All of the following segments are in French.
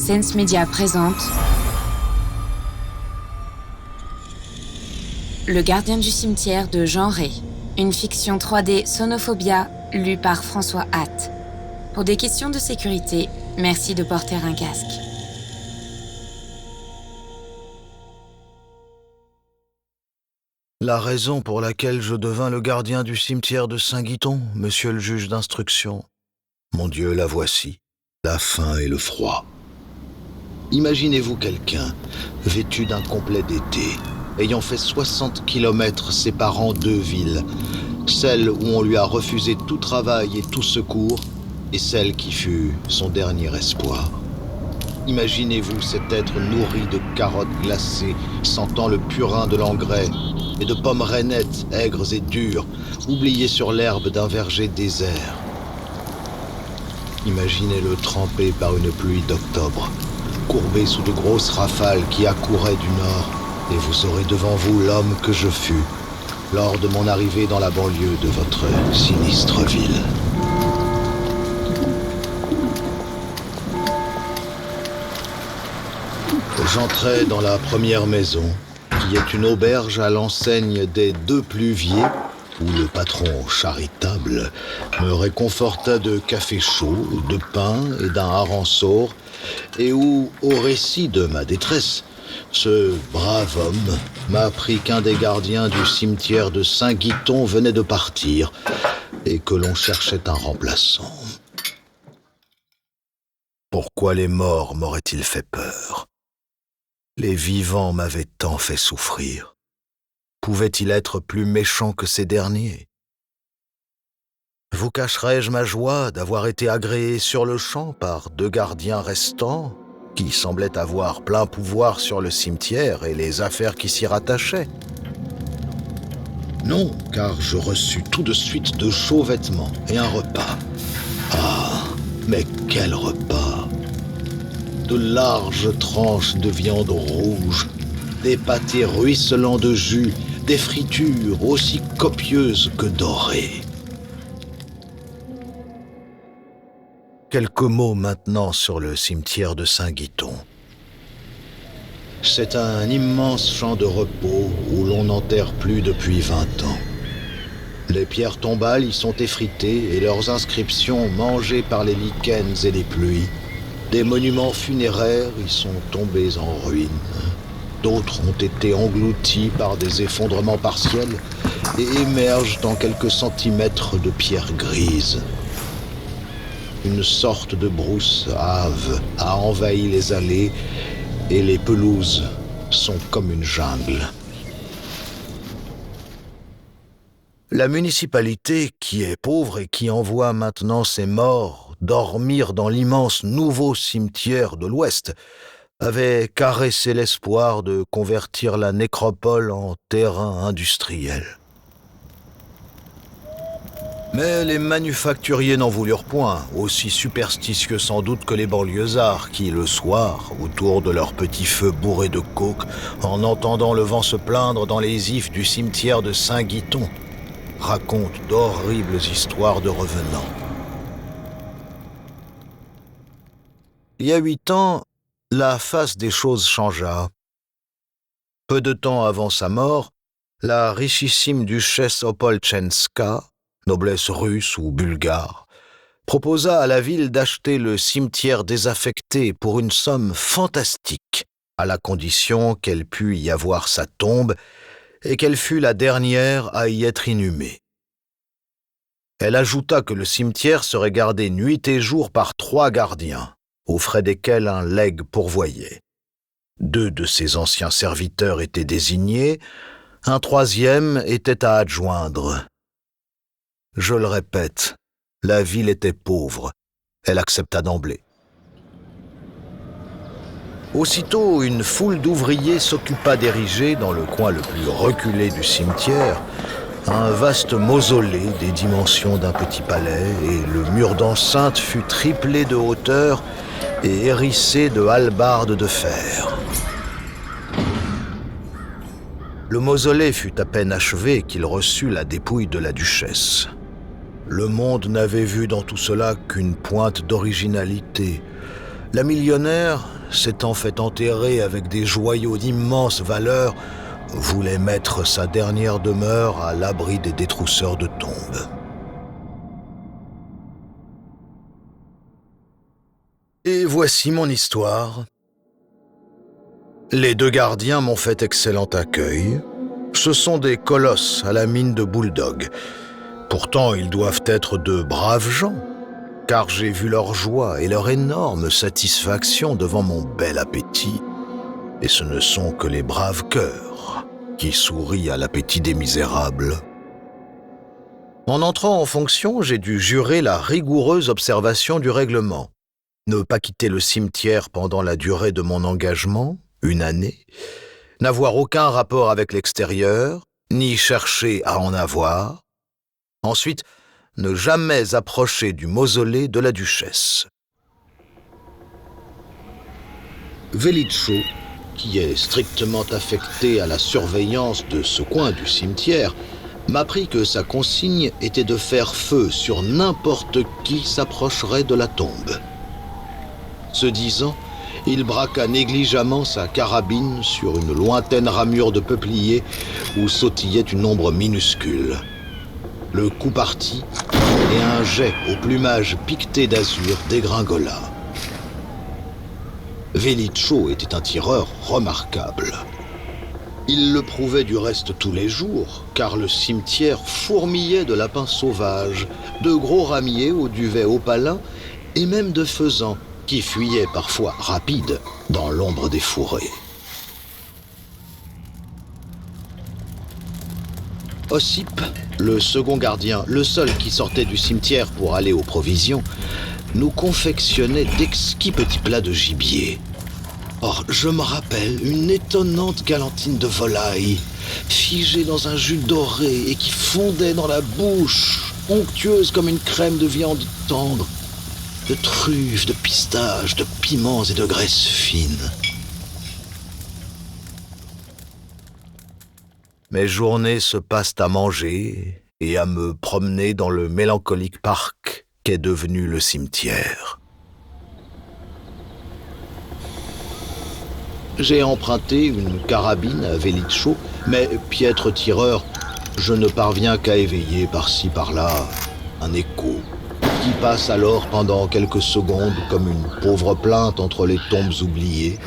Sense Media présente Le gardien du cimetière de Jean Rey, une fiction 3D Sonophobia lue par François Hatt. Pour des questions de sécurité, merci de porter un casque. La raison pour laquelle je devins le gardien du cimetière de Saint-Guiton, monsieur le juge d'instruction. Mon Dieu, la voici, la faim et le froid. Imaginez-vous quelqu'un, vêtu d'un complet d'été, ayant fait 60 kilomètres séparant deux villes, celle où on lui a refusé tout travail et tout secours, et celle qui fut son dernier espoir. Imaginez-vous cet être nourri de carottes glacées, sentant le purin de l'engrais, et de pommes rainettes, aigres et dures, oubliées sur l'herbe d'un verger désert. Imaginez-le trempé par une pluie d'octobre, courbé sous de grosses rafales qui accouraient du nord, et vous aurez devant vous l'homme que je fus, lors de mon arrivée dans la banlieue de votre sinistre ville. J'entrai dans la première maison, qui est une auberge à l'enseigne des Deux Pluviers, où le patron charitable me réconforta de café chaud, de pain et d'un harançon, et où, au récit de ma détresse, ce brave homme m'apprit qu'un des gardiens du cimetière de Saint-Guiton venait de partir et que l'on cherchait un remplaçant. Pourquoi les morts m'auraient-ils fait peur ? Les vivants m'avaient tant fait souffrir. Pouvait-il être plus méchant que ces derniers ? Vous cacherai-je ma joie d'avoir été agréé sur le champ par deux gardiens restants, qui semblaient avoir plein pouvoir sur le cimetière et les affaires qui s'y rattachaient ? Non, car je reçus tout de suite de chauds vêtements et un repas. Ah, mais quel repas ! De larges tranches de viande rouge, des pâtés ruisselants de jus, des fritures aussi copieuses que dorées. Quelques mots maintenant sur le cimetière de Saint-Guiton. C'est un immense champ de repos où l'on n'enterre plus depuis 20 ans. Les pierres tombales y sont effritées et leurs inscriptions mangées par les lichens et les pluies. Des monuments funéraires y sont tombés en ruines. D'autres ont été engloutis par des effondrements partiels et émergent dans quelques centimètres de pierre grise. Une sorte de brousse hâve a envahi les allées et les pelouses sont comme une jungle. La municipalité, qui est pauvre et qui envoie maintenant ses morts dormir dans l'immense nouveau cimetière de l'Ouest, avait caressé l'espoir de convertir la nécropole en terrain industriel. Mais les manufacturiers n'en voulurent point, aussi superstitieux sans doute que les banlieusards qui, le soir, autour de leur petit feu bourré de coke, en entendant le vent se plaindre dans les ifs du cimetière de Saint-Guiton, racontent d'horribles histoires de revenants. Il y a 8 ans, la face des choses changea. Peu de temps avant sa mort, la richissime duchesse Opolchenska, noblesse russe ou bulgare, proposa à la ville d'acheter le cimetière désaffecté pour une somme fantastique, à la condition qu'elle pût y avoir sa tombe et qu'elle fût la dernière à y être inhumée. Elle ajouta que le cimetière serait gardé nuit et jour par 3 gardiens, aux frais desquels un legs pourvoyait. 2 de ses anciens serviteurs étaient désignés, un 3e était à adjoindre. Je le répète, la ville était pauvre. Elle accepta d'emblée. Aussitôt, une foule d'ouvriers s'occupa d'ériger, dans le coin le plus reculé du cimetière, un vaste mausolée des dimensions d'un petit palais, et le mur d'enceinte fut triplé de hauteur et hérissé de hallebardes de fer. Le mausolée fut à peine achevé qu'il reçut la dépouille de la duchesse. Le monde n'avait vu dans tout cela qu'une pointe d'originalité, La millionnaire, s'étant fait enterrer avec des joyaux d'immense valeur, voulait mettre sa dernière demeure à l'abri des détrousseurs de tombes. Et voici mon histoire. Les 2 gardiens m'ont fait excellent accueil. Ce sont des colosses à la mine de bulldog. Pourtant, ils doivent être de braves gens, car j'ai vu leur joie et leur énorme satisfaction devant mon bel appétit. Et ce ne sont que les braves cœurs qui sourient à l'appétit des misérables. En entrant en fonction, j'ai dû jurer la rigoureuse observation du règlement. Ne pas quitter le cimetière pendant la durée de mon engagement, 1 année, n'avoir aucun rapport avec l'extérieur, ni chercher à en avoir. Ensuite, ne jamais approcher du mausolée de la duchesse. Velicho, qui est strictement affecté à la surveillance de ce coin du cimetière, m'apprit que sa consigne était de faire feu sur n'importe qui s'approcherait de la tombe. Ce disant, il braqua négligemment sa carabine sur une lointaine ramure de peuplier où sautillait une ombre minuscule. Le coup partit, et un jet au plumage piqueté d'azur dégringola. Velicho était un tireur remarquable. Il le prouvait du reste tous les jours, car le cimetière fourmillait de lapins sauvages, de gros ramiers au duvet opalin, et même de faisans, qui fuyaient parfois rapides dans l'ombre des fourrés. Ossip, le second gardien, le seul qui sortait du cimetière pour aller aux provisions, nous confectionnait d'exquis petits plats de gibier. Or, je me rappelle une étonnante galantine de volaille, figée dans un jus doré et qui fondait dans la bouche, onctueuse comme une crème de viande tendre, de truffes, de pistaches, de piments et de graisse fine. Mes journées se passent à manger et à me promener dans le mélancolique parc qu'est devenu le cimetière. J'ai emprunté une carabine à Velicho, mais piètre tireur, je ne parviens qu'à éveiller par-ci par-là un écho qui passe alors pendant quelques secondes comme une pauvre plainte entre les tombes oubliées.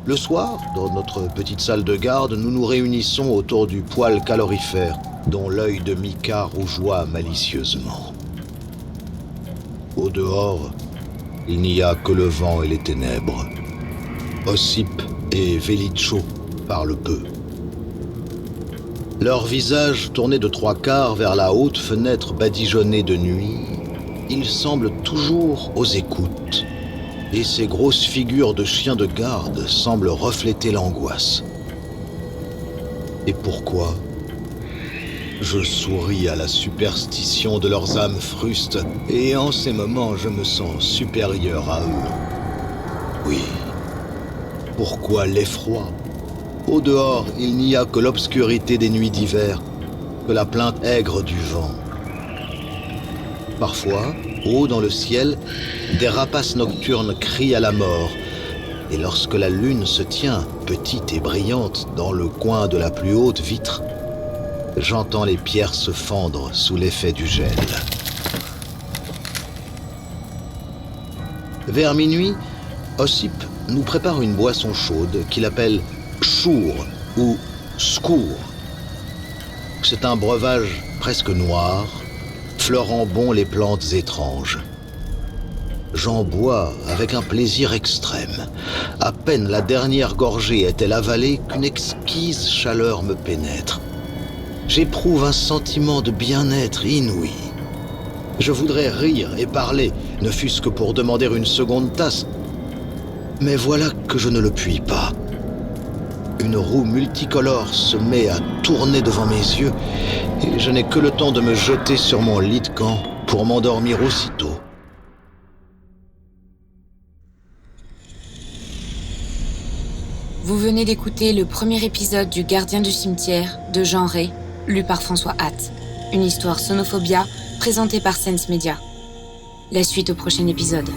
Le soir, dans notre petite salle de garde, nous nous réunissons autour du poêle calorifère, dont l'œil de Mika rougeoie malicieusement. Au dehors, il n'y a que le vent et les ténèbres. Ossip et Velicho parlent peu. Leurs visages tournés de 3/4 vers la haute fenêtre badigeonnée de nuit, ils semblent toujours aux écoutes, et ces grosses figures de chiens de garde semblent refléter l'angoisse. Et pourquoi ? Je souris à la superstition de leurs âmes frustes, et en ces moments, je me sens supérieur à eux. Oui, pourquoi l'effroi ? Au dehors, il n'y a que l'obscurité des nuits d'hiver, que la plainte aigre du vent. Parfois, haut dans le ciel, des rapaces nocturnes crient à la mort, et lorsque la lune se tient, petite et brillante, dans le coin de la plus haute vitre, j'entends les pierres se fendre sous l'effet du gel. Vers minuit, Ossip nous prépare une boisson chaude qu'il appelle chour ou skour. C'est un breuvage presque noir, fleurant bon les plantes étranges. J'en bois avec un plaisir extrême. À peine la dernière gorgée est-elle avalée qu'une exquise chaleur me pénètre. J'éprouve un sentiment de bien-être inouï. Je voudrais rire et parler, ne fût-ce que pour demander une seconde tasse. Mais voilà que je ne le puis pas. Une roue multicolore se met à tourner devant mes yeux et je n'ai que le temps de me jeter sur mon lit de camp pour m'endormir aussitôt. Vous venez d'écouter le premier épisode du Gardien du cimetière de Jean Ray, lu par François Hatt. Une histoire Sonophobia présentée par Sense Media. La suite au prochain épisode.